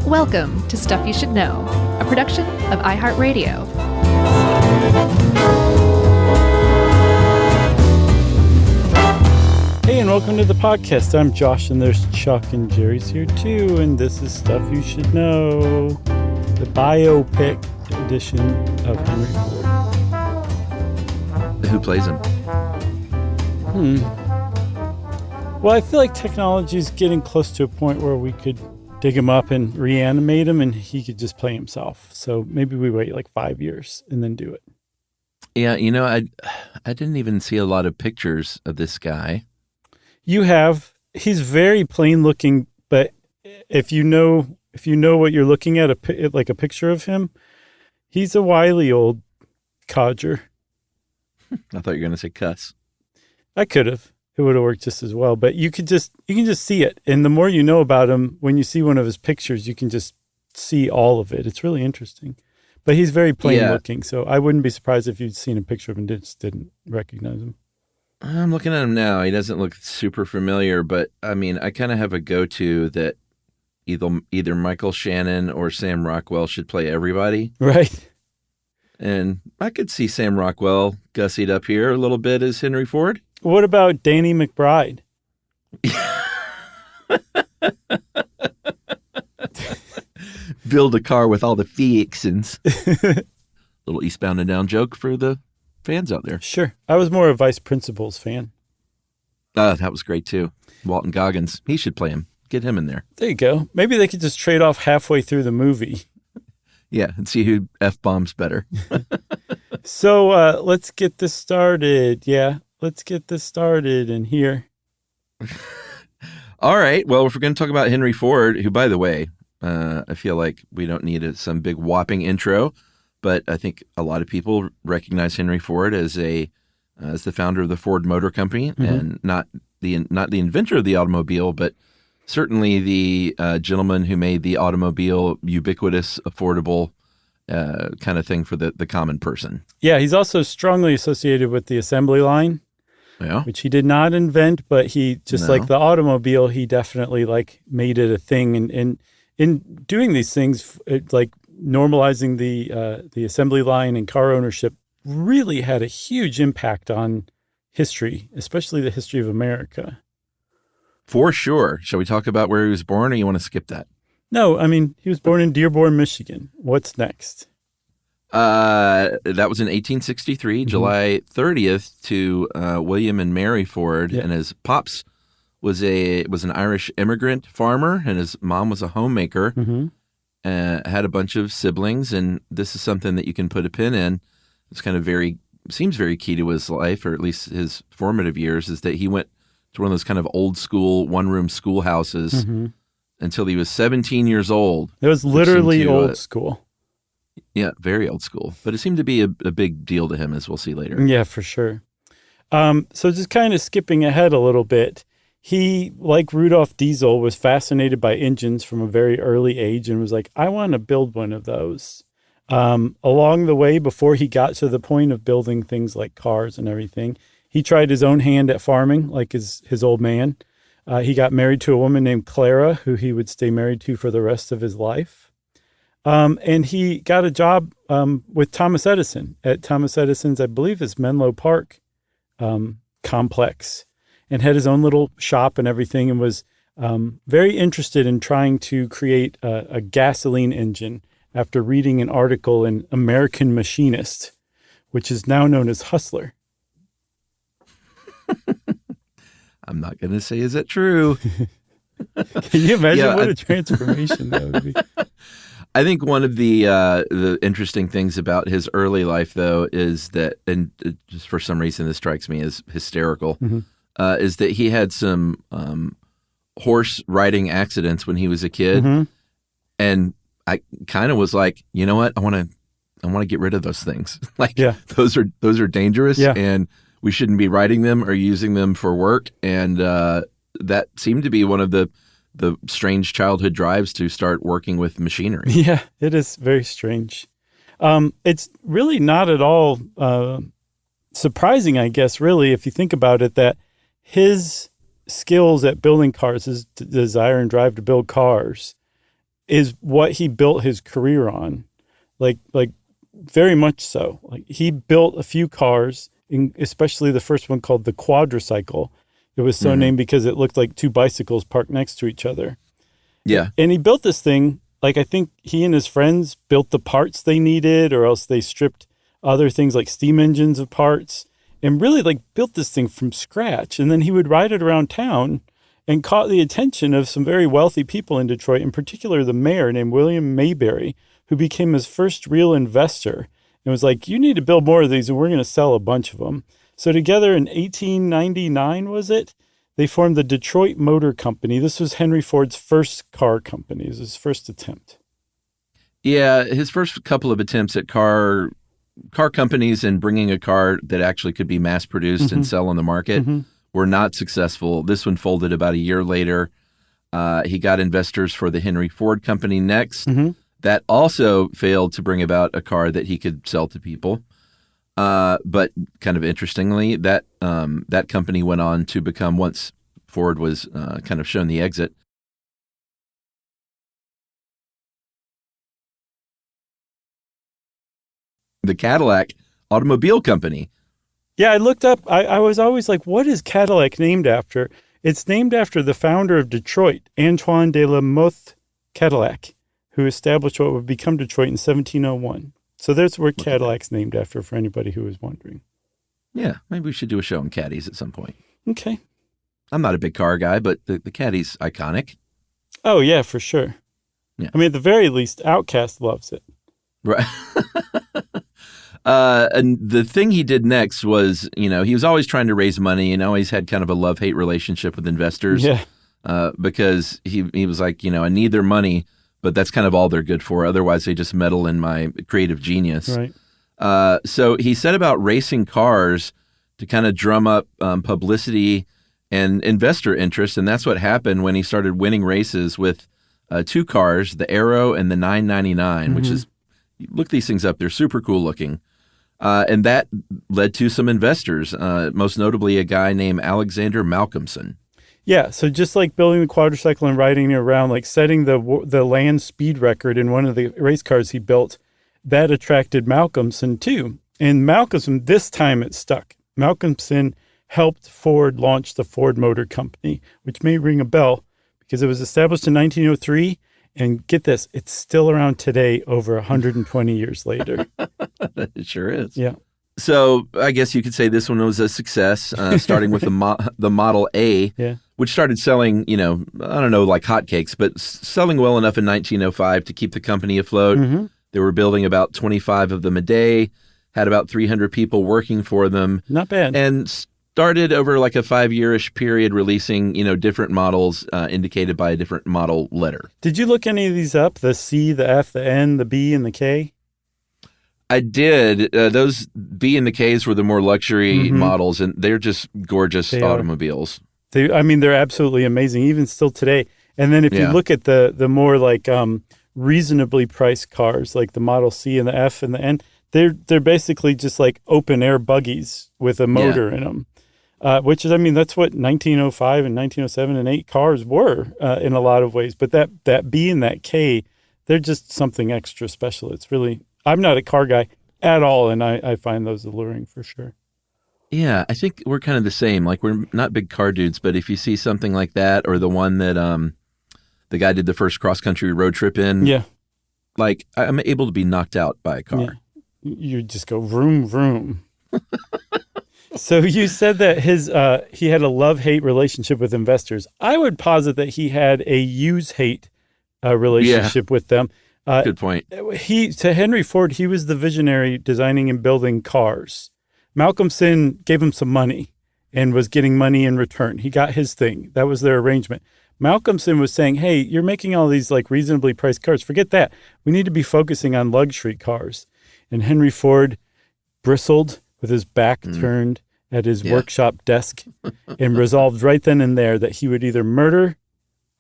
Welcome to Stuff You Should Know, a production of iHeartRadio. Hey, and welcome to the podcast. I'm Josh, and there's Chuck, and Jerry's here too, and this is Stuff You Should Know, the biopic edition of Henry Ford. Who plays him? Well, I feel like technology is getting close to a point where we could dig him up and reanimate him, and he could just play himself. So maybe we wait like 5 years and then do it. Yeah, you know, I didn't even see a lot of pictures of this guy. You have. He's very plain looking, but if you know what you're looking at, like a picture of him, he's a wily old codger. I thought you were going to say cuss. I could have. It would have worked just as well, but you can just see it. And the more you know about him, when you see one of his pictures, you can just see all of it. It's really interesting. But he's very plain looking, so I wouldn't be surprised if you'd seen a picture of him and just didn't recognize him. I'm looking at him now. He doesn't look super familiar, but I mean, I kind of have a go-to that either Michael Shannon or Sam Rockwell should play everybody. Right. And I could see Sam Rockwell gussied up here a little bit as Henry Ford. What about Danny McBride? Build a car with all the fixins. Little Eastbound and Down joke for the fans out there. Sure. I was more a Vice Principals fan. That was great too. Walton Goggins. He should play him. Get him in there. There you go. Maybe they could just trade off halfway through the movie. Yeah, and see who F-bombs better. So let's get this started. Yeah, let's get this started in here. All right. Well, if we're going to talk about Henry Ford, who, by the way, I feel like we don't need some big whopping intro, but I think a lot of people recognize Henry Ford as the founder of the Ford Motor Company, and not the inventor of the automobile, but certainly the gentleman who made the automobile ubiquitous, affordable kind of thing for the common person. Yeah, he's also strongly associated with the assembly line, which he did not invent, but he like the automobile, he definitely like made it a thing. And in doing these things, like normalizing the assembly line and car ownership, really had a huge impact on history, especially the history of America. For sure. Shall we talk about where he was born, or you want to skip that? No, I mean, he was born in Dearborn, Michigan. What's next? That was in 1863, July 30th, to William and Mary Ford, and his pops was an Irish immigrant farmer, and his mom was a homemaker. Had a bunch of siblings, and this is something that you can put a pin in. It's kind of seems very key to his life, or at least his formative years, is that he went to one of those kind of old school one-room schoolhouses until he was 17 years old. It was literally old school. Yeah, very old school. But it seemed to be a big deal to him, as we'll see later. Yeah, for sure. So just kind of skipping ahead a little bit, he, like Rudolph Diesel, was fascinated by engines from a very early age and was like, I want to build one of those. Along the way, before he got to the point of building things like cars and everything, he tried his own hand at farming, like his old man. He got married to a woman named Clara, who he would stay married to for the rest of his life. And he got a job with Thomas Edison at Thomas Edison's, I believe, his Menlo Park complex, and had his own little shop and everything, and was very interested in trying to create a gasoline engine after reading an article in American Machinist, which is now known as Hustler. I'm not going to say, is that true? Can you imagine what a transformation that would be? I think one of the interesting things about his early life, though, is that, and just for some reason this strikes me as hysterical, is that he had some horse riding accidents when he was a kid, and I kind of was like, you know what, I want to get rid of those things. Those are dangerous, and we shouldn't be riding them or using them for work. And that seemed to be one of the strange childhood drives to start working with machinery. Yeah, it is very strange. It's really not at all surprising, I guess, really, if you think about it, that his skills at building cars, his desire and drive to build cars, is what he built his career on. Like very much so. Like he built a few cars, especially the first one called the quadricycle. It was so named because it looked like two bicycles parked next to each other. Yeah. And he built this thing, like I think he and his friends built the parts they needed, or else they stripped other things like steam engines of parts, and really like built this thing from scratch. And then he would ride it around town and caught the attention of some very wealthy people in Detroit, in particular the mayor named William Mayberry, who became his first real investor and was like, you need to build more of these and we're going to sell a bunch of them. So together in 1899, was it? They formed the Detroit Motor Company. This was Henry Ford's first car company. It was his first attempt. Yeah, his first couple of attempts at car companies and bringing a car that actually could be mass produced and sell on the market were not successful. This one folded about a year later. He got investors for the Henry Ford Company next. That also failed to bring about a car that he could sell to people. But kind of interestingly, that company went on to become, once Ford was kind of shown the exit, the Cadillac Automobile Company. Yeah, I looked up. I was always like, what is Cadillac named after? It's named after the founder of Detroit, Antoine de la Mothe Cadillac, who established what would become Detroit in 1701. So there's where Cadillac's named after, for anybody who was wondering. Yeah, maybe we should do a show on Caddies at some point. Okay. I'm not a big car guy, but the Caddy's iconic. Oh, yeah, for sure. Yeah. I mean, at the very least, Outkast loves it. Right. And the thing he did next was, he was always trying to raise money and always had kind of a love-hate relationship with investors. Yeah. Because he was like, I need their money, but that's kind of all they're good for. Otherwise, they just meddle in my creative genius. Right. So he set about racing cars to kind of drum up publicity and investor interest. And that's what happened when he started winning races with two cars, the Arrow and the 999, which is, look these things up. They're super cool looking. And that led to some investors, most notably a guy named Alexander Malcolmson. Yeah, so just like building the quadricycle and riding it around, like setting the land speed record in one of the race cars he built, that attracted Malcolmson too. And Malcolmson, this time it stuck. Malcolmson helped Ford launch the Ford Motor Company, which may ring a bell because it was established in 1903. And get this, it's still around today over 120 years later. It sure is. Yeah. So I guess you could say this one was a success, starting with the Model A, which started selling, I don't know, like hotcakes, but selling well enough in 1905 to keep the company afloat. They were building about 25 of them a day, had about 300 people working for them. Not bad. And started over like a 5-year-ish period releasing, different models indicated by a different model letter. Did you look any of these up? The C, the F, the N, the B, and the K? I did. Those B and the Ks were the more luxury models, and they're just gorgeous automobiles. They're absolutely amazing, even still today. And then if you look at the more like reasonably priced cars, like the Model C and the F and the N, they're basically just like open air buggies with a motor in them. Which is, that's what 1905 and 1907 and 8 cars were in a lot of ways. But that B and that K, they're just something extra special. It's really, I'm not a car guy at all, and I find those alluring for sure. Yeah, I think we're kind of the same. Like, we're not big car dudes, but if you see something like that, or the one that the guy did the first cross-country road trip in, like, I'm able to be knocked out by a car. Yeah. You just go vroom, vroom. So you said that he had a love-hate relationship with investors. I would posit that he had a use-hate relationship with them. Good point. To Henry Ford, he was the visionary designing and building cars. Malcolmson gave him some money and was getting money in return. He got his thing. That was their arrangement. Malcolmson was saying, hey, you're making all these like reasonably priced cars. Forget that. We need to be focusing on luxury cars. And Henry Ford bristled with his back turned at his workshop desk and resolved right then and there that he would either murder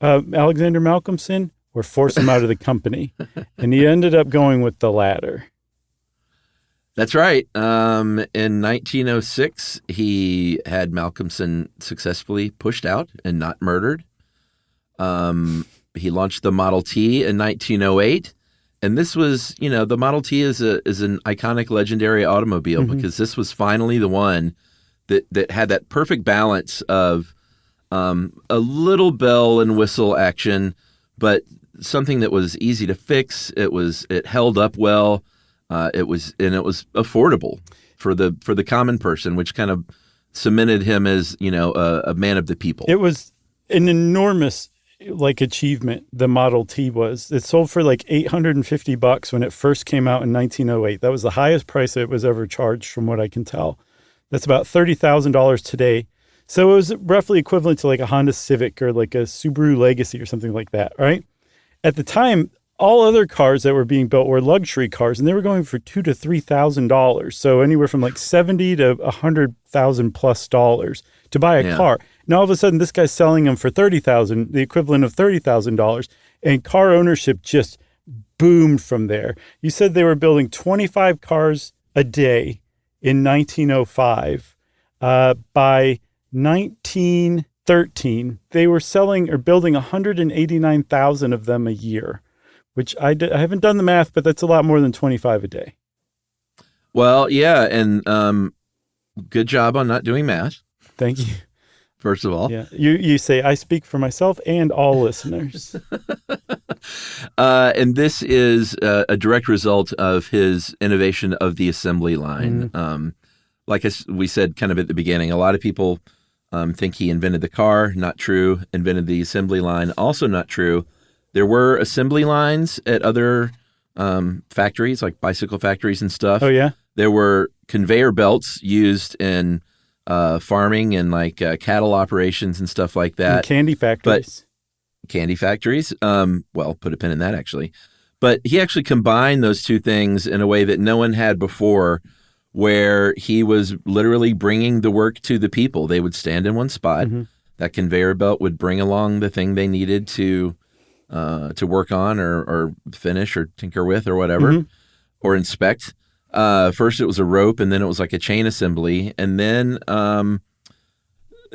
Alexander Malcolmson or force him out of the company. And he ended up going with the latter. That's right. In 1906, he had Malcolmson successfully pushed out and not murdered. He launched the Model T in 1908. And this was, the Model T is an iconic, legendary automobile because this was finally the one that had that perfect balance of a little bell and whistle action, but something that was easy to fix. It held up well. It was affordable for the common person, which kind of cemented him as a man of the people. It was an enormous achievement. The Model T was. It sold for like $850 when it first came out in 1908. That was the highest price it was ever charged, from what I can tell. That's about $30,000 today. So it was roughly equivalent to like a Honda Civic or like a Subaru Legacy or something like that, right? At the time, all other cars that were being built were luxury cars, and they were going for $2,000 to $3,000. So anywhere from like $70,000 to $100,000 plus to buy a car. Now all of a sudden, this guy's selling them for $30,000, the equivalent of $30,000, and car ownership just boomed from there. You said they were building 25 cars a day in 1905. By 1913, they were selling or building 189,000 of them a year, which I haven't done the math, but that's a lot more than 25 a day. Well, yeah, and good job on not doing math. Thank you. First of all. Yeah, you say I speak for myself and all listeners. And this is a direct result of his innovation of the assembly line. Like we said kind of at the beginning, a lot of people think he invented the car. Not true. Invented the assembly line. Also not true. There were assembly lines at other factories, like bicycle factories and stuff. Oh, yeah? There were conveyor belts used in farming and like cattle operations and stuff like that. And candy factories. Candy factories. Well, put a pin in that, actually. But he actually combined those two things in a way that no one had before, where he was literally bringing the work to the people. They would stand in one spot. That conveyor belt would bring along the thing they needed to work on or finish or tinker with or whatever, or inspect. First it was a rope, and then it was like a chain assembly. And then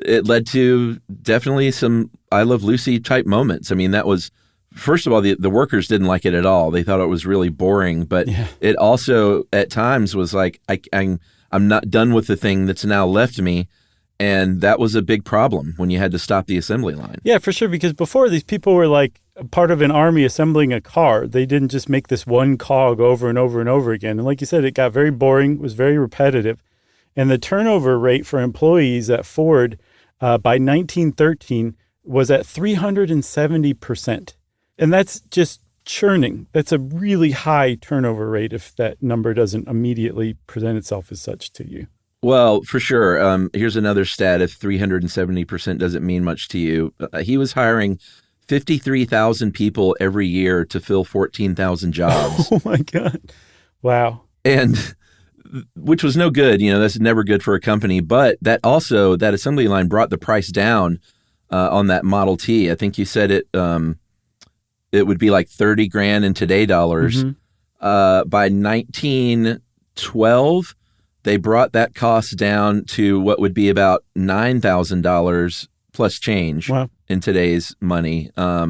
it led to definitely some I Love Lucy type moments. I mean, that was, first of all, the workers didn't like it at all. They thought it was really boring, but it also at times was like, I'm not done with the thing that's now left me. And that was a big problem when you had to stop the assembly line. Yeah, for sure. Because before, these people were like part of an army assembling a car. They didn't just make this one cog over and over and over again. And like you said, it got very boring, was very repetitive. And the turnover rate for employees at Ford by 1913 was at 370%. And that's just churning. That's a really high turnover rate if that number doesn't immediately present itself as such to you. Well, for sure. Here's another stat. If 370% doesn't mean much to you, he was hiring 53,000 people every year to fill 14,000 jobs. Oh, my God. Wow. And which was no good. That's never good for a company. But that assembly line brought the price down on that Model T. I think you said it would be like $30,000 in today dollars. By 1912, they brought that cost down to what would be about $9,000 plus change in today's money. I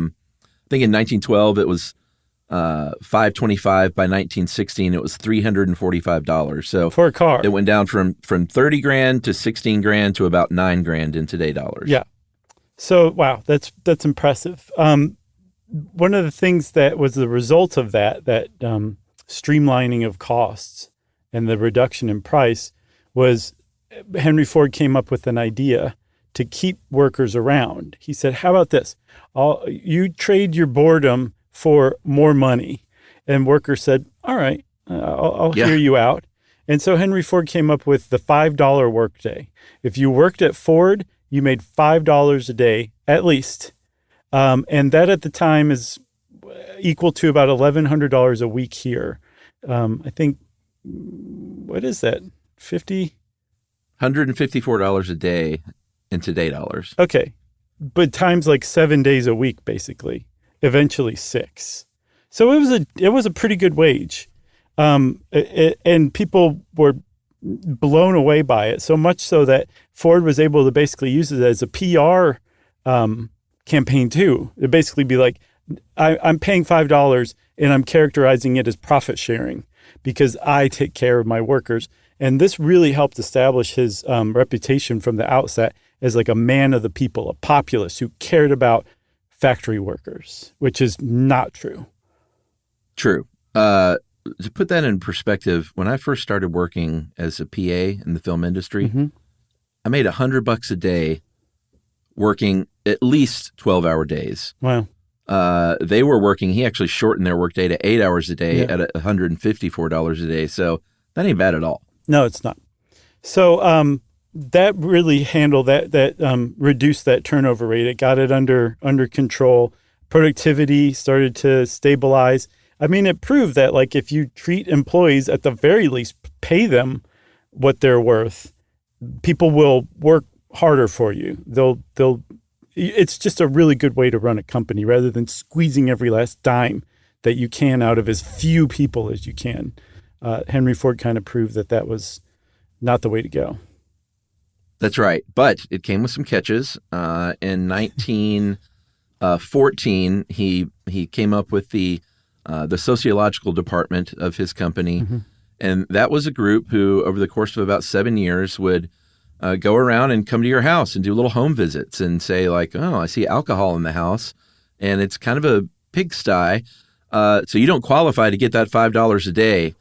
think in 1912 it was $525. By 1916 it was $345. So for a car, it went down from $30,000 to $16,000 to about $9,000 in today dollars. Yeah. So wow, that's impressive. One of the things that was the result of that streamlining of costs and the reduction in price was Henry Ford came up with an idea to keep workers around. He said, how about this? You trade your boredom for more money. And workers said, all right, I'll hear you out. And so Henry Ford came up with the $5 workday. If you worked at Ford, you made $5 a day at least. And that at the time is equal to about $1,100 a week here. I think, what is that? $154 a day in today dollars. Okay. But times like 7 days a week, basically, eventually 6. So it was a pretty good wage. And people were blown away by it, so much so that Ford was able to basically use it as a PR campaign too. It'd basically be like, I'm paying $5 and I'm characterizing it as profit sharing because I take care of my workers. And this really helped establish his reputation from the outset as like a man of the people, a populist who cared about factory workers, which is not true. True. To put that in perspective, when I first started working as a PA in the film industry, I made $100 a day working at least 12-hour days. Wow. They were working, he actually shortened their workday to 8 hours a day at $154 a day. So that ain't bad at all. No, it's not. So that really handled that reduced that turnover rate. It got it under control. Productivity started to stabilize. I mean, it proved that like if you treat employees at the very least, pay them what they're worth, people will work harder for you. It's just a really good way to run a company rather than squeezing every last dime that you can out of as few people as you can. Henry Ford kind of proved that was not the way to go. That's right. But it came with some catches. In 1914, he came up with the sociological department of his company. And that was a group who, over the course of about 7 years, would go around and come to your house and do little home visits and say like, oh, I see alcohol in the house and it's kind of a pigsty. So you don't qualify to get that $5 a day.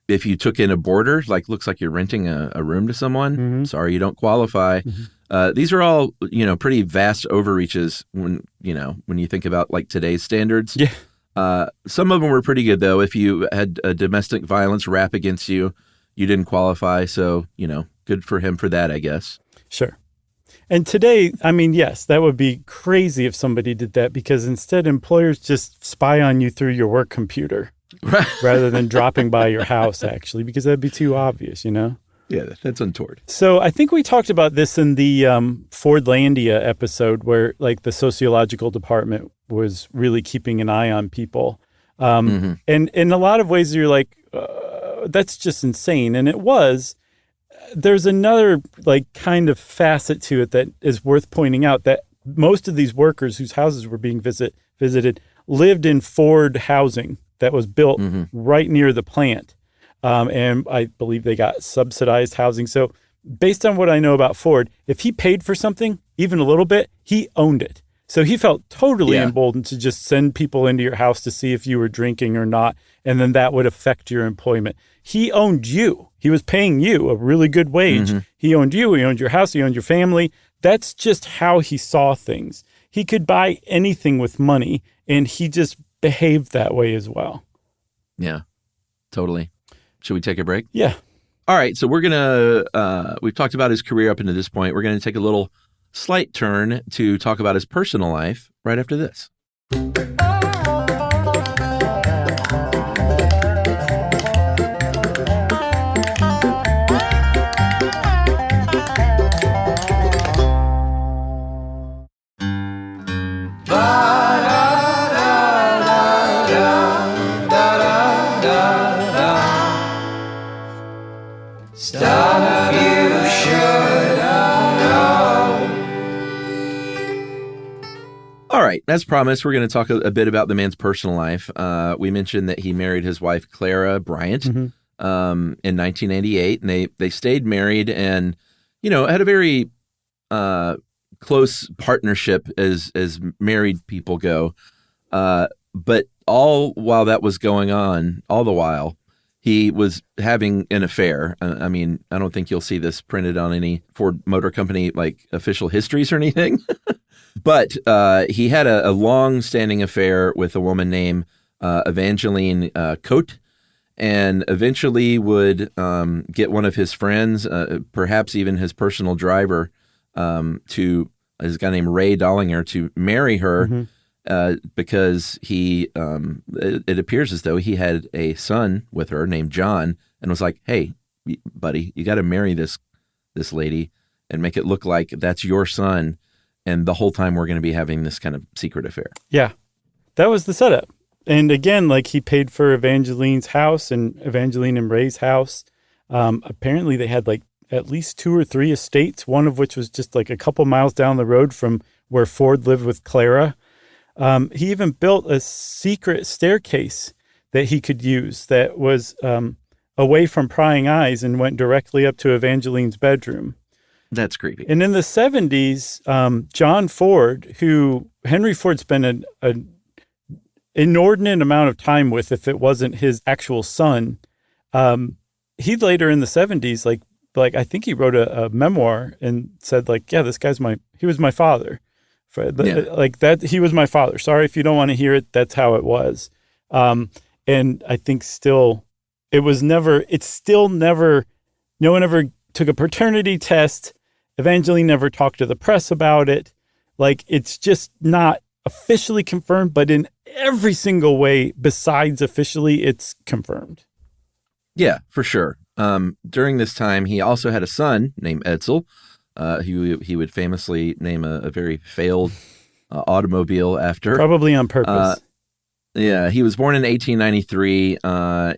If you took in a boarder, like looks like you're renting a room to someone, sorry, you don't qualify. These are all, pretty vast overreaches when you think about like today's standards. Yeah. Some of them were pretty good though. If you had a domestic violence rap against you, you didn't qualify. So, good for him for that, I guess. Sure. And today, I mean, yes, that would be crazy if somebody did that because instead employers just spy on you through your work computer rather than dropping by your house, actually, because that'd be too obvious, Yeah, that's untoward. So I think we talked about this in the Fordlandia episode where like the sociological department was really keeping an eye on people. And in a lot of ways, you're like, that's just insane. And it was. There's another like kind of facet to it that is worth pointing out that most of these workers whose houses were being visited lived in Ford housing that was built right near the plant. And I believe they got subsidized housing. So based on what I know about Ford, if he paid for something, even a little bit, he owned it. So he felt totally emboldened to just send people into your house to see if you were drinking or not. And then that would affect your employment. He owned you. He was paying you a really good wage. He owned you. He owned your house. He owned your family. That's just how he saw things. He could buy anything with money, and he just behaved that way as well. Yeah, totally. Should we take a break? Yeah. All right. So we're going to, we've talked about his career up until this point. We're going to take a little slight turn to talk about his personal life right after this. All right, as promised, we're going to talk a bit about the man's personal life. We mentioned that he married his wife, Clara Bryant, in 1988, and they stayed married and, had a very close partnership as married people go. But all while that was going on, all the while, he was having an affair. I mean, I don't think you'll see this printed on any Ford Motor Company, like, official histories or anything. But he had a long-standing affair with a woman named Evangeline Cote, and eventually would get one of his friends, perhaps even his personal driver, to a guy named Ray Dollinger, to marry her because it appears as though he had a son with her named John, and was like, "Hey, buddy, you got to marry this lady and make it look like that's your son." And the whole time we're going to be having this kind of secret affair. Yeah. That was the setup. And again, like, he paid for Evangeline's house and Evangeline and Ray's house. Apparently they had like at least 2 or 3 estates, one of which was just like a couple miles down the road from where Ford lived with Clara. He even built a secret staircase that he could use that was away from prying eyes and went directly up to Evangeline's bedroom. That's creepy. And in the 70s, John Ford, who Henry Ford spent an inordinate amount of time with, if it wasn't his actual son, he later in the 70s, like I think he wrote a memoir and said, like, yeah, this guy's he was my father. Like that, he was my father. Sorry if you don't want to hear it. That's how it was. And I think no one ever took a paternity test. Evangeline never talked to the press about it. Like, it's just not officially confirmed, but in every single way besides officially, it's confirmed. Yeah, for sure. During this time, he also had a son named Edsel. He would famously name a very failed automobile after. Probably on purpose. Yeah, he was born in 1893.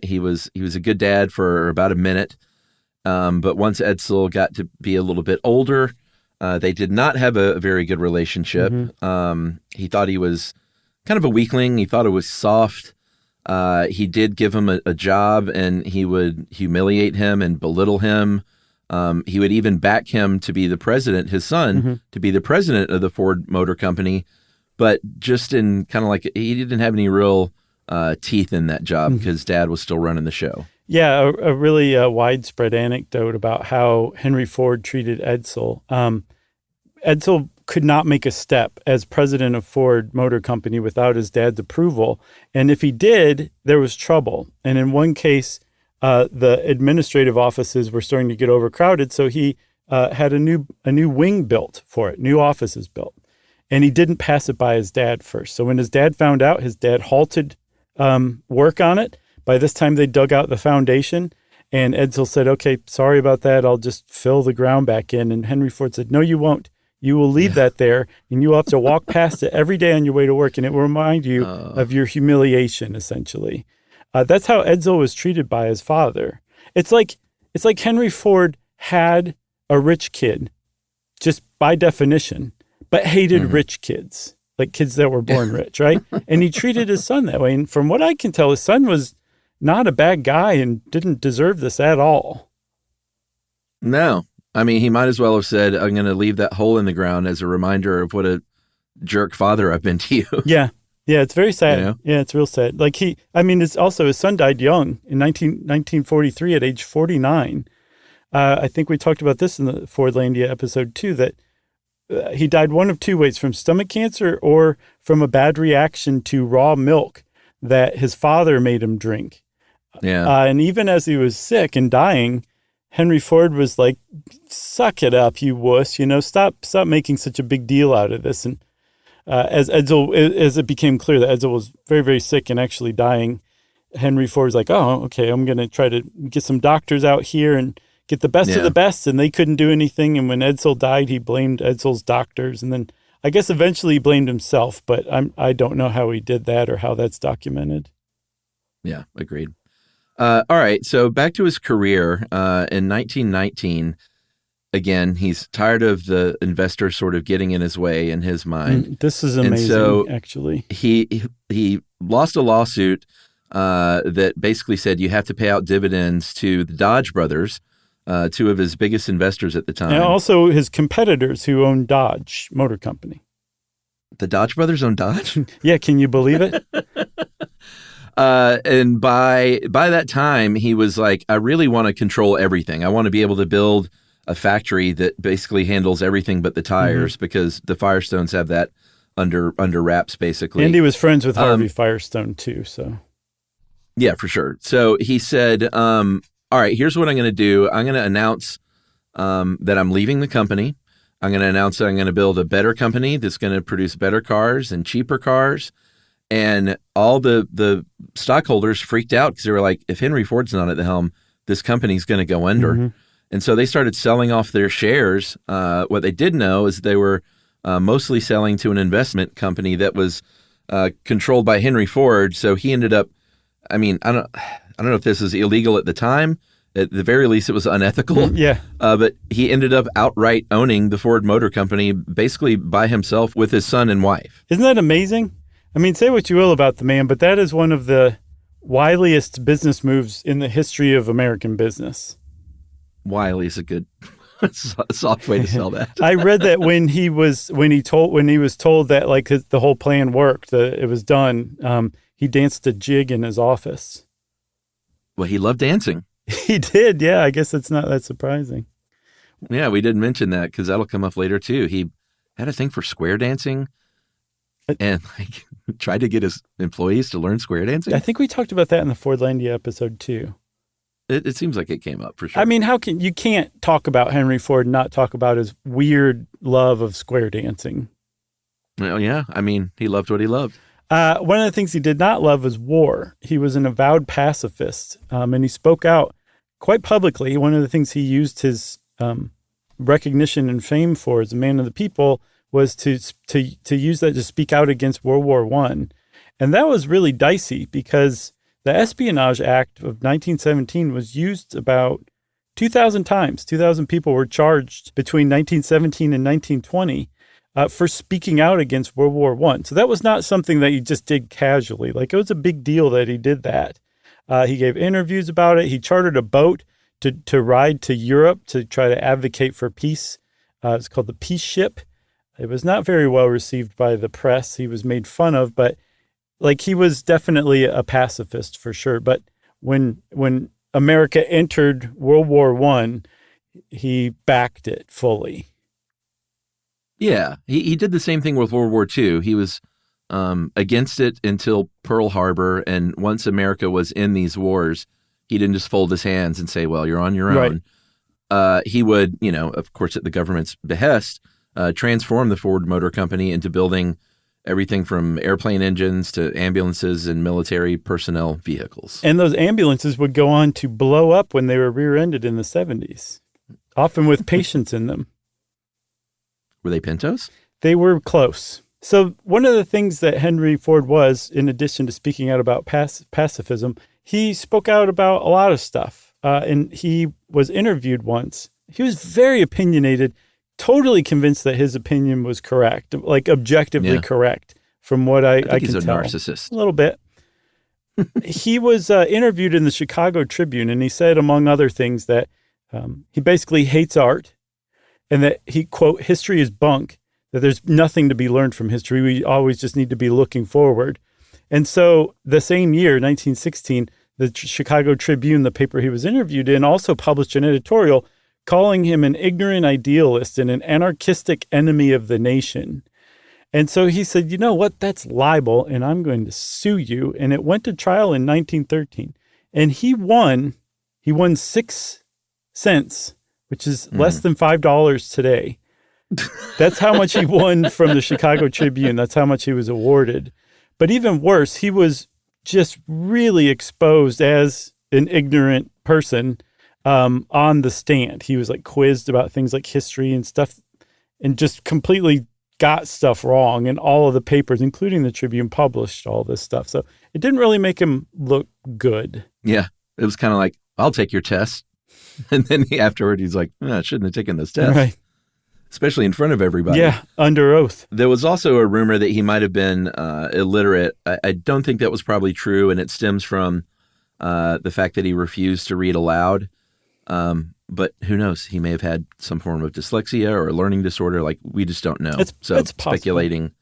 He was a good dad for about a minute. But once Edsel got to be a little bit older, they did not have a very good relationship. Mm-hmm. He thought he was kind of a weakling. He thought it was soft. He did give him a job, and he would humiliate him and belittle him. He would even back him to be the president, his son, mm-hmm. to be the president of the Ford Motor Company, but just in kind of like, he didn't have any real teeth in that job because mm-hmm. Dad was still running the show. Yeah, a really widespread anecdote about how Henry Ford treated Edsel. Edsel could not make a step as president of Ford Motor Company without his dad's approval. And if he did, there was trouble. And in one case, the administrative offices were starting to get overcrowded. So he had a new wing built for it, new offices built. And he didn't pass it by his dad first. So when his dad found out, his dad halted work on it. By this time, they dug out the foundation. And Edsel said, okay, sorry about that. I'll just fill the ground back in. And Henry Ford said, no, you won't. You will leave that there, and you will have to walk past it every day on your way to work, and it will remind you of your humiliation, essentially. That's how Edsel was treated by his father. It's like Henry Ford had a rich kid, just by definition, but hated mm-hmm. rich kids, like kids that were born rich, right? And he treated his son that way. And from what I can tell, his son was not a bad guy and didn't deserve this at all. No. I mean, he might as well have said, I'm going to leave that hole in the ground as a reminder of what a jerk father I've been to you. Yeah. Yeah, it's very sad. You know? Yeah, it's real sad. Like it's also, his son died young in 1943 at age 49. I think we talked about this in the Fordlandia episode too, that he died one of two ways, from stomach cancer or from a bad reaction to raw milk that his father made him drink. Yeah. And even as he was sick and dying, Henry Ford was like, suck it up, you wuss, stop making such a big deal out of this. And as it became clear that Edsel was very, very sick and actually dying, Henry Ford was like, oh, okay, I'm going to try to get some doctors out here and get the best of the best. And they couldn't do anything. And when Edsel died, he blamed Edsel's doctors. And then I guess eventually he blamed himself, but I don't know how he did that or how that's documented. Yeah, agreed. All right, so back to his career. In 1919, again, he's tired of the investors sort of getting in his way in his mind. This is amazing, so actually. He lost a lawsuit that basically said you have to pay out dividends to the Dodge brothers, two of his biggest investors at the time. And also his competitors who own Dodge Motor Company. The Dodge brothers own Dodge? Yeah, can you believe it? And by that time, he was like, I really want to control everything. I want to be able to build a factory that basically handles everything but the tires, mm-hmm. because the Firestones have that under wraps, basically. And he was friends with Harvey Firestone, too. So, yeah, for sure. So he said, all right, here's what I'm going to do. I'm going to announce that I'm leaving the company. I'm going to announce that I'm going to build a better company that's going to produce better cars and cheaper cars. And all the stockholders freaked out because they were like, if Henry Ford's not at the helm, this company's going to go under. Mm-hmm. And so they started selling off their shares. What they did know is they were mostly selling to an investment company that was controlled by Henry Ford. So he ended up, I don't know if this is illegal at the time. At the very least, it was unethical. Yeah. But he ended up outright owning the Ford Motor Company basically by himself with his son and wife. Isn't that amazing? I mean, say what you will about the man, but that is one of the wiliest business moves in the history of American business. Wily is a good soft way to sell that. I read that when he was told that like the whole plan worked, it was done. He danced a jig in his office. Well, he loved dancing. He did, yeah. I guess it's not that surprising. Yeah, we didn't mention that because that'll come up later too. He had a thing for square dancing, and like tried to get his employees to learn square dancing. I think we talked about that in the Fordlandia episode too. It seems like it came up for sure. I mean, you can't talk about Henry Ford and not talk about his weird love of square dancing. Well, yeah. I mean, he loved what he loved. One of the things he did not love was war. He was an avowed pacifist, and he spoke out quite publicly. One of the things he used his recognition and fame for as a man of the people was to use that to speak out against World War I. And that was really dicey because the Espionage Act of 1917 was used about 2,000 times. 2,000 people were charged between 1917 and 1920 for speaking out against World War I. So that was not something that he just did casually. Like, it was a big deal that he did that. He gave interviews about it. He chartered a boat to ride to Europe to try to advocate for peace. It's called the Peace Ship. It was not very well received by the press. He was made fun of, but like he was definitely a pacifist for sure. But when America entered World War I, he backed it fully. Yeah, he did the same thing with World War II. He was against it until Pearl Harbor, and once America was in these wars, he didn't just fold his hands and say, well, you're on your own. Right. He would, of course, at the government's behest, transform the Ford Motor Company into building everything from airplane engines to ambulances and military personnel vehicles. And those ambulances would go on to blow up when they were rear-ended in the 70s, often with patients in them. Were they Pintos? They were close. So one of the things that Henry Ford was, in addition to speaking out about pacifism, he spoke out about a lot of stuff. And he was interviewed once. He was very opinionated, totally convinced that his opinion was correct, like objectively correct from what I can he's a tell. Narcissist. A little bit. He was interviewed in the Chicago Tribune, and he said, among other things, that he basically hates art and that he, quote, history is bunk, that there's nothing to be learned from history. We always just need to be looking forward. And so the same year, 1916, the Chicago Tribune, the paper he was interviewed in, also published an editorial calling him an ignorant idealist and an anarchistic enemy of the nation. And so he said, you know what, that's libel, and I'm going to sue you. And it went to trial in 1913. And he won 6 cents, which is less than $5 today. That's how much he won from the Chicago Tribune. That's how much he was awarded. But even worse, he was just really exposed as an ignorant person on the stand. He was like quizzed about things like history and stuff and just completely got stuff wrong. And all of the papers, including the Tribune, published all this stuff. So it didn't really make him look good. Yeah. It was kind of like, I'll take your test. And then afterward, he's like, I shouldn't have taken this test. Right. Especially in front of everybody. Yeah, under oath. There was also a rumor that he might have been illiterate. I don't think that was probably true, and it stems from the fact that he refused to read aloud. But who knows? He may have had some form of dyslexia or a learning disorder. Like, we just don't know. It's speculating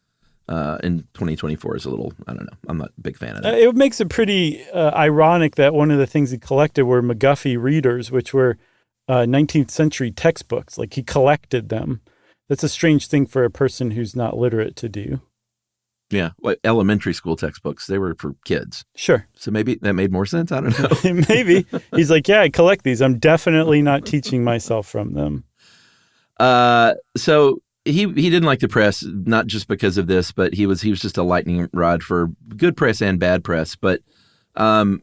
in 2024 is a little, I don't know. I'm not a big fan of that. It makes it pretty ironic that one of the things he collected were McGuffey readers, which were 19th century textbooks. Like, he collected them. That's a strange thing for a person who's not literate to do. Yeah, like elementary school textbooks, they were for kids. Sure. So maybe that made more sense. I don't know. Maybe. He's like, yeah, I collect these. I'm definitely not teaching myself from them. So he didn't like the press, not just because of this, but he was just a lightning rod for good press and bad press. But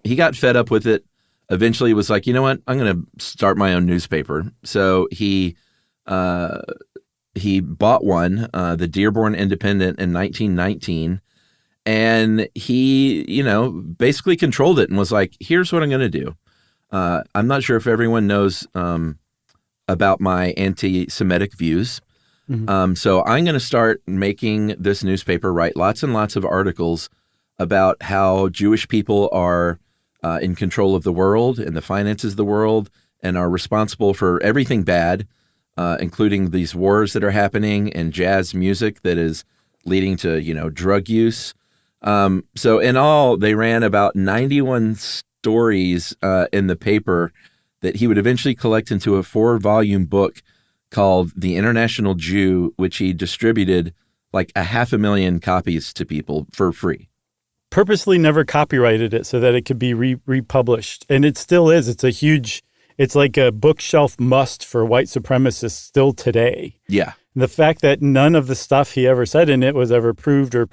he got fed up with it. Eventually was like, you know what? I'm going to start my own newspaper. So he bought one, the Dearborn Independent, in 1919. And he, basically controlled it and was like, here's what I'm going to do. I'm not sure if everyone knows about my anti-Semitic views, So I'm going to start making this newspaper write lots and lots of articles about how Jewish people are in control of the world and the finances of the world and are responsible for everything bad, including these wars that are happening and jazz music that is leading to, drug use. So in all, they ran about 91 stories in the paper that he would eventually collect into a 4-volume book called The International Jew, which he distributed like 500,000 copies to people for free. Purposely never copyrighted it so that it could be republished. And it still is. It's like a bookshelf must for white supremacists still today. Yeah. The fact that none of the stuff he ever said in it was ever proved or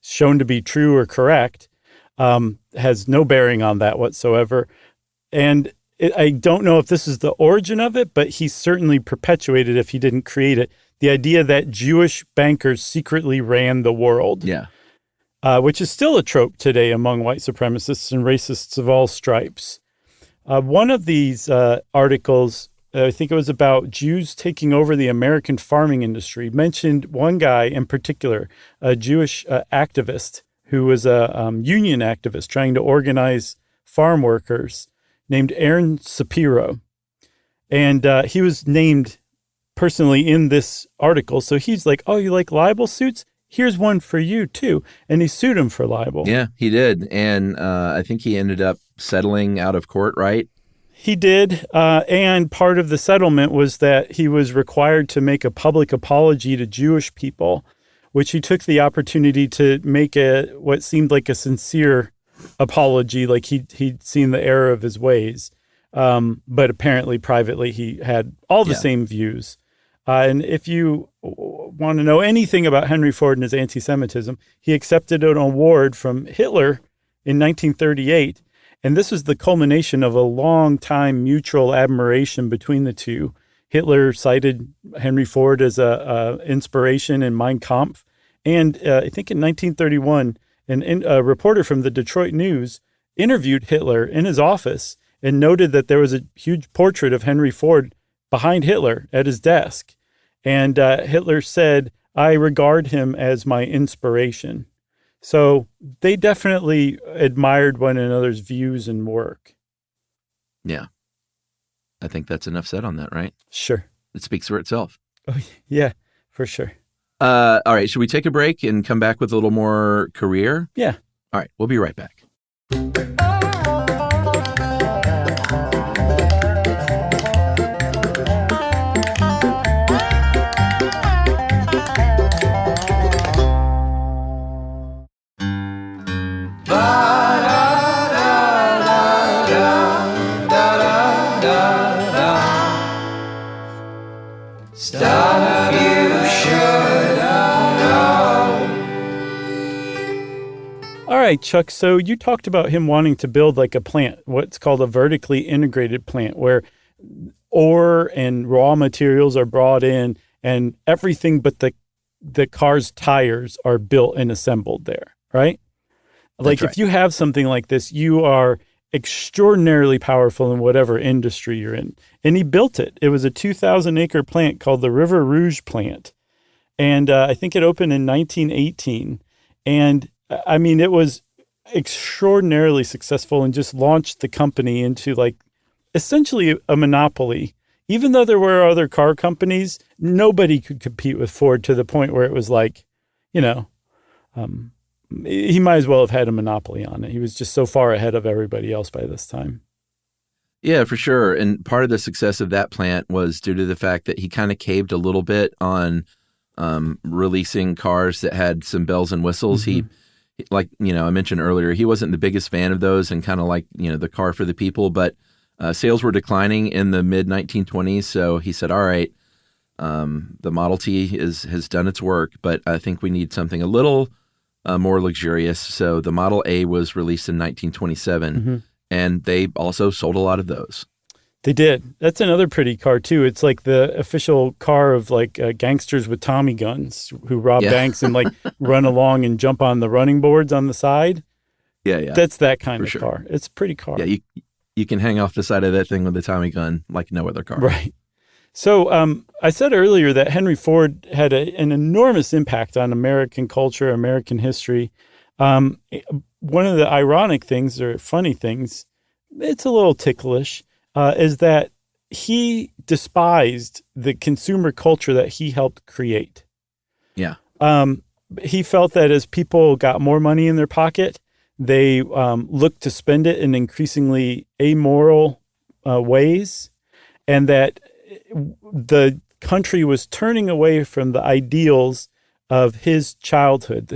shown to be true or correct has no bearing on that whatsoever. And I don't know if this is the origin of it, but he certainly perpetuated, if he didn't create it, the idea that Jewish bankers secretly ran the world. Yeah. Which is still a trope today among white supremacists and racists of all stripes. One of these articles, I think it was about Jews taking over the American farming industry, mentioned one guy in particular, a Jewish activist who was a union activist trying to organize farm workers, named Aaron Shapiro. And he was named personally in this article. So he's like, oh, you like libel suits? Here's one for you, too. And he sued him for libel. Yeah, he did. And I think he ended up settling out of court, right? He did. And part of the settlement was that he was required to make a public apology to Jewish people, which he took the opportunity to make what seemed like a sincere apology, like he'd seen the error of his ways. But apparently, privately, he had all the same views. And if you want to know anything about Henry Ford and his anti-Semitism, he accepted an award from Hitler in 1938. And this was the culmination of a long-time mutual admiration between the two. Hitler cited Henry Ford as a inspiration in Mein Kampf. And I think in 1931, a reporter from the Detroit News interviewed Hitler in his office and noted that there was a huge portrait of Henry Ford behind Hitler at his desk. And Hitler said, I regard him as my inspiration. So they definitely admired one another's views and work. Yeah. I think that's enough said on that, right? Sure. It speaks for itself. Oh, yeah, for sure. All right. Should we take a break and come back with a little more career? Yeah. All right. We'll be right back. All right, Chuck. So you talked about him wanting to build like a plant, what's called a vertically integrated plant, where ore and raw materials are brought in and everything but the car's tires are built and assembled there, right? Like if you have something like this, you are extraordinarily powerful in whatever industry you're in. And he built it. It was a 2,000-acre plant called the River Rouge plant. And I think it opened in 1918. And I mean, it was extraordinarily successful and just launched the company into like essentially a monopoly. Even though there were other car companies, nobody could compete with Ford to the point where it was like, he might as well have had a monopoly on it. He was just so far ahead of everybody else by this time. Yeah, for sure. And part of the success of that plant was due to the fact that he kind of caved a little bit on releasing cars that had some bells and whistles. Mm-hmm. He, like, I mentioned earlier, he wasn't the biggest fan of those and kind of like, the car for the people, but sales were declining in the mid-1920s. So he said, all right, the Model T has done its work, but I think we need something a little more luxurious. So the Model A was released in 1927, Mm-hmm. and they also sold a lot of those. They did. That's another pretty car, too. It's like the official car of like gangsters with Tommy guns who rob banks and like run along and jump on the running boards on the side. Yeah. That's that kind of sure. car. It's a pretty car. Yeah, you can hang off the side of that thing with a Tommy gun like no other car. Right. So I said earlier that Henry Ford had an enormous impact on American culture, American history. One of the ironic things or funny things, it's a little ticklish, is that he despised the consumer culture that he helped create. Yeah. He felt that as people got more money in their pocket, they looked to spend it in increasingly amoral ways, and that the country was turning away from the ideals of his childhood,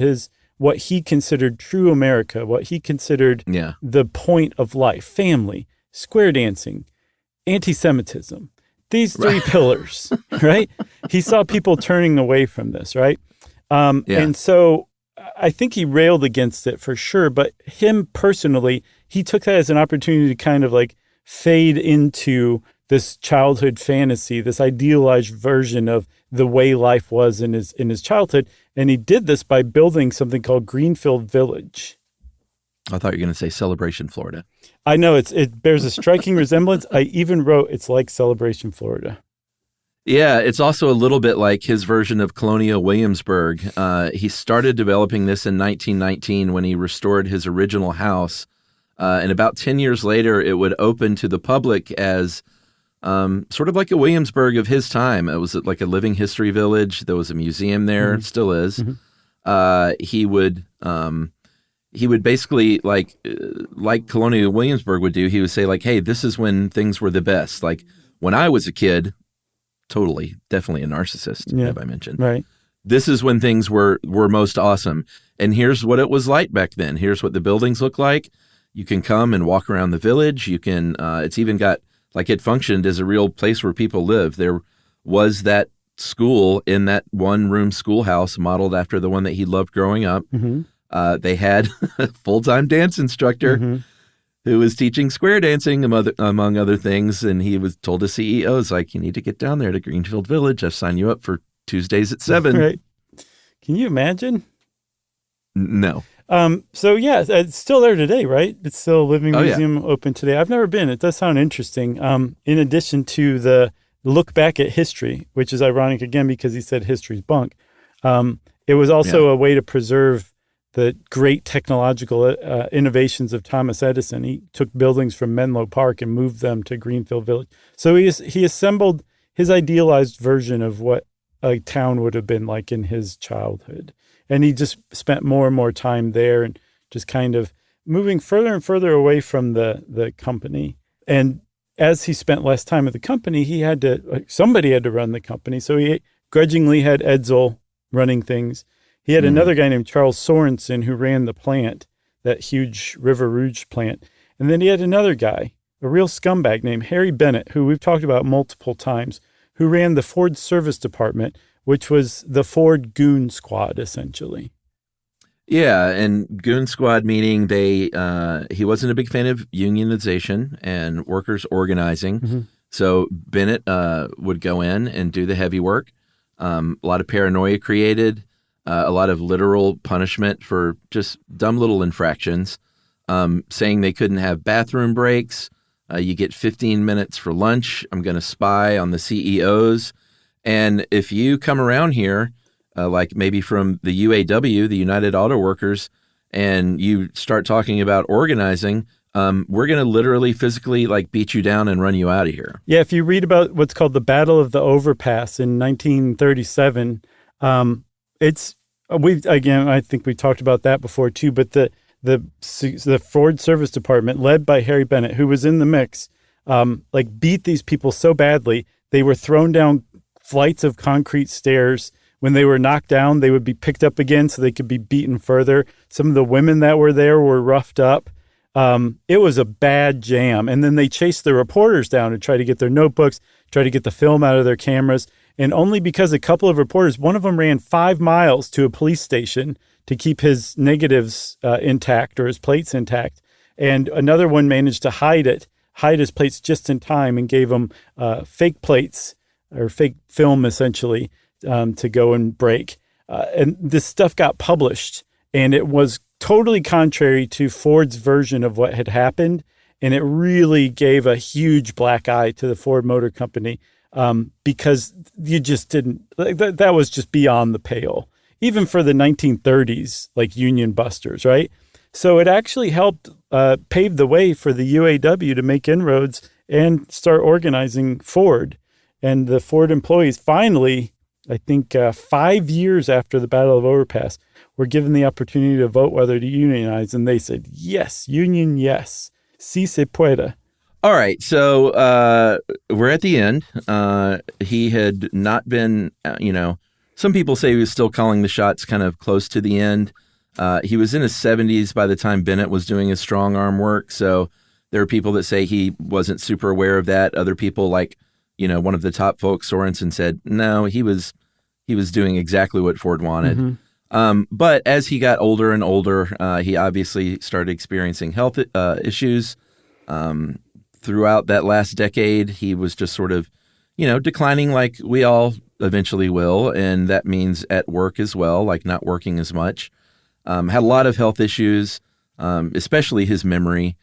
what he considered true America, what he considered the point of life: family, square dancing, anti-Semitism. These three pillars, right? He saw people turning away from this, right? And so I think he railed against it for sure, but him personally, he took that as an opportunity to kind of like fade into this childhood fantasy, this idealized version of the way life was in his childhood. And he did this by building something called Greenfield Village. I thought you were going to say Celebration, Florida. I know it bears a striking resemblance. I even wrote it's like Celebration, Florida. Yeah, it's also a little bit like his version of Colonial Williamsburg. He started developing this in 1919 when he restored his original house. And about 10 years later, it would open to the public as sort of like a Williamsburg of his time. It was like a living history village. There was a museum there, still is. He would basically like Colonial Williamsburg would do. He would say like, "Hey, this is when things were the best. Like when I was a kid." Totally, definitely a narcissist, have I mentioned. Right. This is when things were most awesome. And here's what it was like back then. Here's what the buildings look like. You can come and walk around the village. You can, it's even got, like it functioned as a real place where people live. There was that school in that one-room schoolhouse modeled after the one that he loved growing up. They had a full-time dance instructor who was teaching square dancing, among other things, and he was told his CEOs, like, you need to get down there to Greenfield Village. I've signed you up for Tuesdays at 7. Right. Can you imagine? No. So, yeah, it's still there today, right? It's still a living museum open today. I've never been. It does sound interesting. In addition to the look back at history, which is ironic, again, because he said history's bunk, it was also a way to preserve the great technological innovations of Thomas Edison. He took buildings from Menlo Park and moved them to Greenfield Village. So he assembled his idealized version of what a town would have been like in his childhood. And he just spent more and more time there and just kind of moving further and further away from the company. And as he spent less time at the company, somebody had to run the company. So he grudgingly had Edsel running things. He had another guy named Charles Sorensen who ran the plant, that huge River Rouge plant. And then he had another guy, a real scumbag named Harry Bennett, who we've talked about multiple times, who ran the Ford Service Department, which was the Ford Goon Squad, essentially. Yeah, and Goon Squad meaning he wasn't a big fan of unionization and workers organizing. So Bennett would go in and do the heavy work. A lot of paranoia created. A lot of literal punishment for just dumb little infractions, saying they couldn't have bathroom breaks. You get 15 minutes for lunch. I'm going to spy on the CEOs. And if you come around here, like maybe from the UAW, the United Auto Workers, and you start talking about organizing, we're going to literally physically like beat you down and run you out of here. Yeah, if you read about what's called the Battle of the Overpass in 1937, I think we talked about that before too, but the Ford Service Department led by Harry Bennett, who was in the mix, beat these people so badly, they were thrown down flights of concrete stairs. When they were knocked down, they would be picked up again so they could be beaten further. Some of the women that were there were roughed up. It was a bad jam. And then they chased the reporters down to try to get their notebooks, try to get the film out of their cameras. And only because a couple of reporters, one of them ran 5 miles to a police station to keep his negatives intact or his plates intact. And another one managed to hide his plates just in time and gave him fake plates or fake film, essentially, to go and break. And this stuff got published, and it was totally contrary to Ford's version of what had happened. And it really gave a huge black eye to the Ford Motor Company. because you just didn't, that was just beyond the pale, even for the 1930s, like union busters, right? So it actually helped pave the way for the UAW to make inroads and start organizing Ford. And the Ford employees finally, I think 5 years after the Battle of Overpass, were given the opportunity to vote whether to unionize. And they said, yes, union, yes. Si se puede. All right. So we're at the end. He had not been, some people say he was still calling the shots kind of close to the end. He was in his 70s by the time Bennett was doing his strong arm work. So there are people that say he wasn't super aware of that. Other people, like, one of the top folks, Sorensen, said, no, he was doing exactly what Ford wanted. Mm-hmm. But as he got older and older, he obviously started experiencing health issues. Throughout that last decade, he was just sort of, declining like we all eventually will. And that means at work as well, like not working as much. Had a lot of health issues, especially his memory.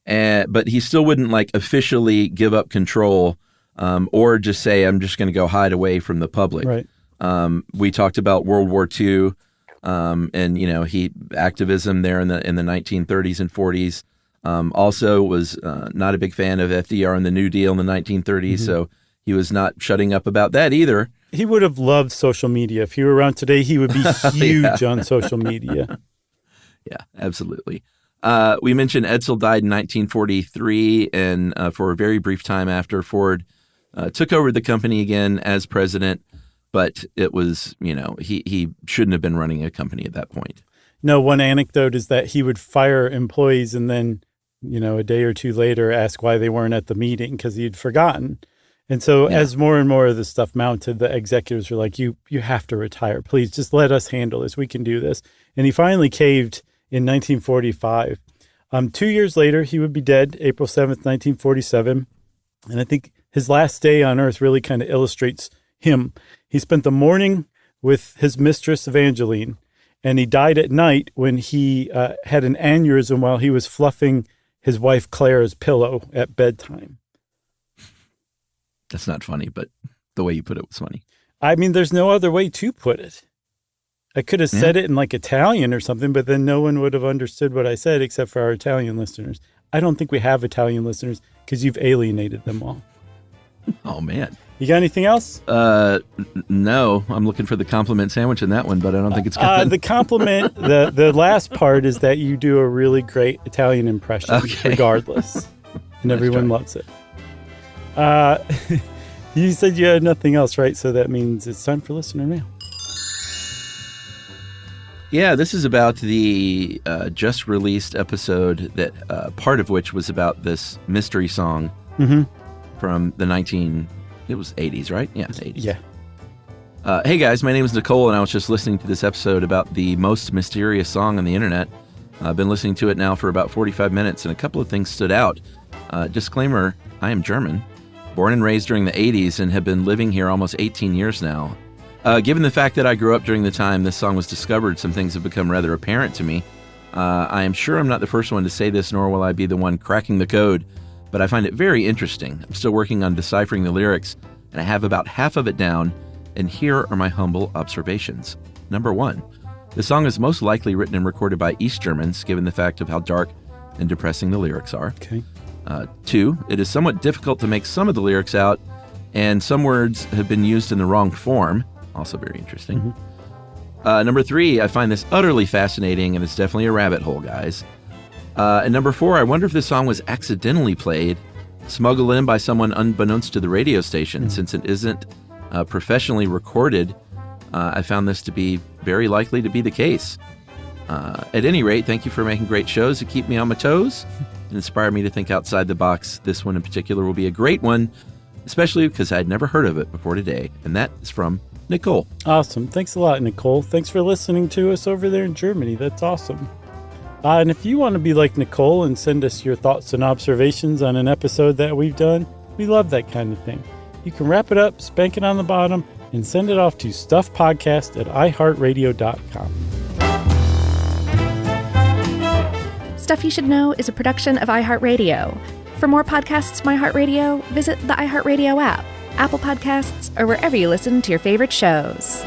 But he still wouldn't like officially give up control or just say, I'm just going to go hide away from the public. Right. We talked about World War II and, he activism there in the 1930s and 40s. Also was not a big fan of FDR and the New Deal in the 1930s. Mm-hmm. So he was not shutting up about that either. He would have loved social media. If he were around today, he would be huge on social media. Yeah, absolutely. We mentioned Edsel died in 1943, and for a very brief time after, Ford took over the company again as president, but it was, he shouldn't have been running a company at that point. No, one anecdote is that he would fire employees and then, a day or two later ask why they weren't at the meeting because he'd forgotten. And so as more and more of this stuff mounted, the executives were like, you have to retire. Please just let us handle this. We can do this. And he finally caved in 1945. 2 years later, he would be dead, April 7th, 1947. And I think his last day on earth really kind of illustrates him. He spent the morning with his mistress, Evangeline, and he died at night when he had an aneurysm while he was fluffing his wife Claire's pillow at bedtime. That's not funny, but the way you put it was funny. I mean, there's no other way to put it. I could have said it in like Italian or something, but then no one would have understood what I said except for our Italian listeners. I don't think we have Italian listeners because you've alienated them all. Oh, man. You got anything else? No. I'm looking for the compliment sandwich in that one, but I don't think it's coming. The compliment, the last part is that you do a really great Italian impression, regardless. And everyone loves it. You said you had nothing else, right? So that means it's time for listener mail. Yeah, this is about the just released episode that part of which was about this mystery song from the 80s, right? Yeah, the 80s. Yeah. Hey guys, my name is Nicole, and I was just listening to this episode about the most mysterious song on the internet. I've been listening to it now for about 45 minutes, and a couple of things stood out. Disclaimer, I am German, born and raised during the 80s, and have been living here almost 18 years now. Given the fact that I grew up during the time this song was discovered, some things have become rather apparent to me. I am sure I'm not the first one to say this, nor will I be the one cracking the code, but I find it very interesting. I'm still working on deciphering the lyrics, and I have about half of it down, and here are my humble observations. Number 1, the song is most likely written and recorded by East Germans, given the fact of how dark and depressing the lyrics are. Okay. 2, it is somewhat difficult to make some of the lyrics out, and some words have been used in the wrong form. Also very interesting. Number 3, I find this utterly fascinating, and it's definitely a rabbit hole, guys. And number 4, I wonder if this song was accidentally played, smuggled in by someone unbeknownst to the radio station, since it isn't professionally recorded. I found this to be very likely to be the case. At any rate, thank you for making great shows to keep me on my toes and inspire me to think outside the box. This one in particular will be a great one, especially because I'd never heard of it before today. And that is from Nicole. Awesome. Thanks a lot, Nicole. Thanks for listening to us over there in Germany. That's awesome. And if you want to be like Nicole and send us your thoughts and observations on an episode that we've done, we love that kind of thing. You can wrap it up, spank it on the bottom, and send it off to stuffpodcast@iheartradio.com. Stuff You Should Know is a production of iHeartRadio. For more podcasts from iHeartRadio, visit the iHeartRadio app, Apple Podcasts, or wherever you listen to your favorite shows.